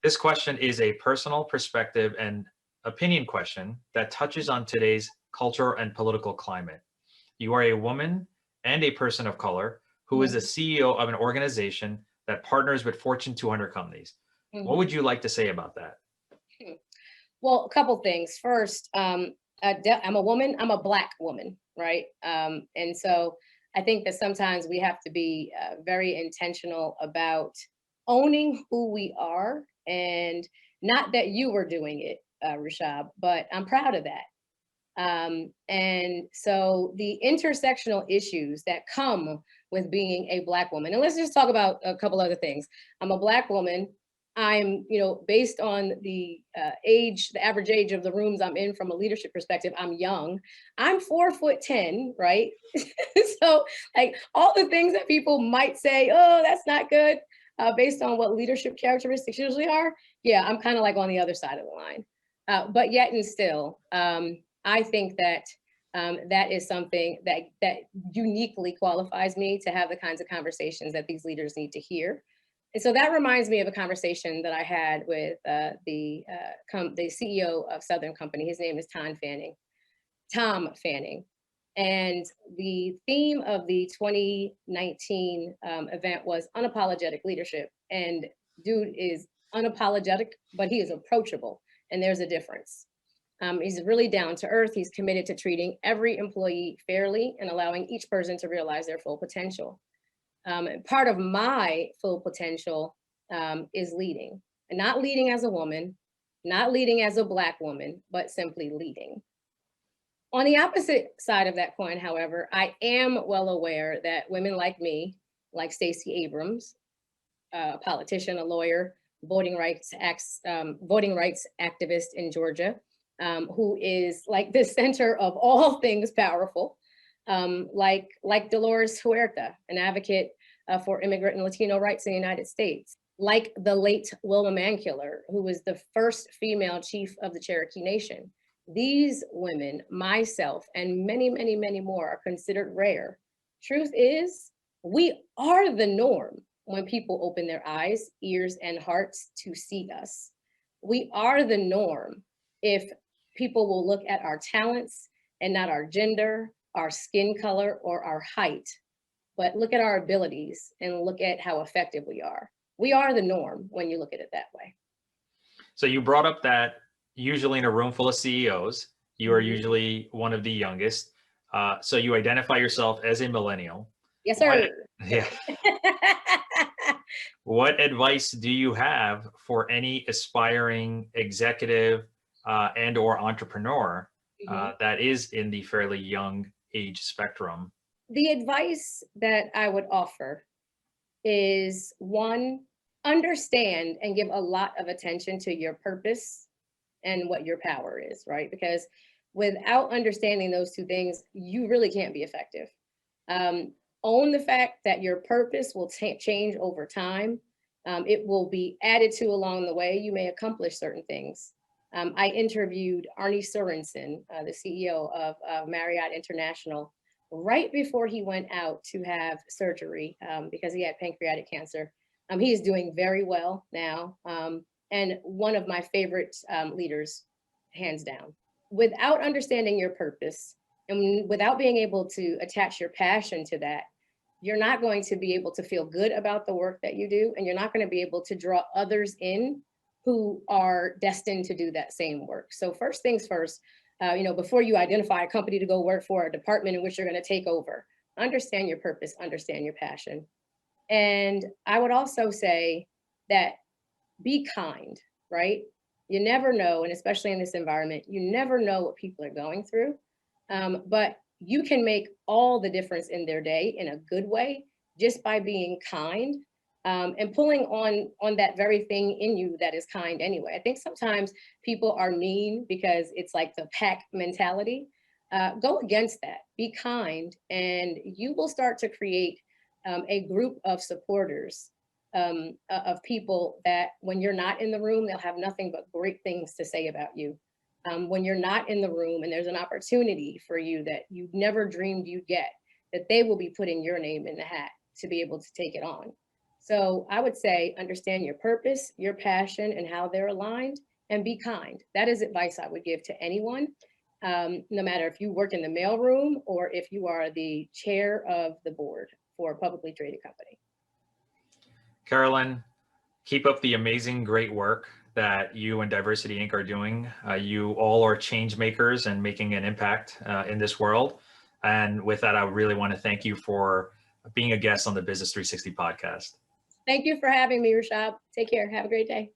This question is a personal perspective and opinion question that touches on today's cultural and political climate. You are a woman and a person of color who is the Mhm, CEO of an organization that partners with Fortune 200 companies. What mhm. would you like to say about that? Hmm. Well, a couple things. First, I'm a woman. I'm a Black woman, right? And so I think that sometimes we have to be very intentional about owning who we are, and not that you were doing it, Rashab, but I'm proud of that. And so the intersectional issues that come with being a Black woman, and let's just talk about a couple other things. I'm a Black woman. I'm, based on the age, the average age of the rooms I'm in from a leadership perspective, I'm young. I'm 4'10", right? So, like, all the things that people might say, oh, that's not good, based on what leadership characteristics usually are. Yeah, I'm kind of like on the other side of the line. But yet and still, I think that that is something that uniquely qualifies me to have the kinds of conversations that these leaders need to hear. And so that reminds me of a conversation that I had with the CEO of Southern Company. His name is Tom Fanning. And the theme of the 2019 event was unapologetic leadership. And dude is unapologetic, but he is approachable. And there's a difference. He's really down to earth. He's committed to treating every employee fairly and allowing each person to realize their full potential. And part of my full potential is leading, and not leading as a woman, not leading as a Black woman, but simply leading. On the opposite side of that coin, however, I am well aware that women like me, like Stacey Abrams, a politician, a lawyer, voting rights activist in Georgia, who is like the center of all things powerful, like Dolores Huerta, an advocate for immigrant and Latino rights in the United States, like the late Wilma Mankiller, who was the first female chief of the Cherokee Nation. These women, myself, and many, many, many more are considered rare. Truth is, we are the norm when people open their eyes, ears, and hearts to see us. We are the norm if people will look at our talents and not our gender, our skin color, or our height, but look at our abilities and look at how effective we are. We are the norm when you look at it that way. So you brought up that usually in a room full of CEOs, you are Mhm. usually one of the youngest. So you identify yourself as a millennial. Yes, What, sir. yeah. What advice do you have for any aspiring executive and or entrepreneur Mhm. that is in the fairly young age spectrum? The advice that I would offer is, one, understand and give a lot of attention to your purpose and what your power is, right? Because without understanding those two things, you really can't be effective. Um, Own the fact that your purpose will change over time. It will be added to along the way. You may accomplish certain things. I interviewed Arnie Sorensen, the CEO of Marriott International, right before he went out to have surgery because he had pancreatic cancer. He is doing very well now, and one of my favorite leaders, hands down. Without understanding your purpose and without being able to attach your passion to that, you're not going to be able to feel good about the work that you do, and you're not going to be able to draw others in who are destined to do that same work. So first things first, before you identify a company to go work for, a department in which you're going to take over, understand your purpose, understand your passion. And I would also say that be kind, right? You never know, and especially in this environment, you never know what people are going through. But you can make all the difference in their day in a good way just by being kind, and pulling on that very thing in you that is kind anyway. I think sometimes people are mean because it's like the pack mentality. Go against that. Be kind, and you will start to create a group of supporters, of people that when you're not in the room, they'll have nothing but great things to say about you. When you're not in the room and there's an opportunity for you that you never dreamed you'd get, that they will be putting your name in the hat to be able to take it on. So I would say understand your purpose, your passion, and how they're aligned, and be kind. That is advice I would give to anyone, no matter if you work in the mailroom or if you are the chair of the board for a publicly traded company. Carolyn, keep up the amazing, great work that you and Diversity Inc. are doing. You all are change makers and making an impact in this world. And with that, I really want to thank you for being a guest on the Business 360 podcast. Thank you for having me, Rashab. Take care. Have a great day.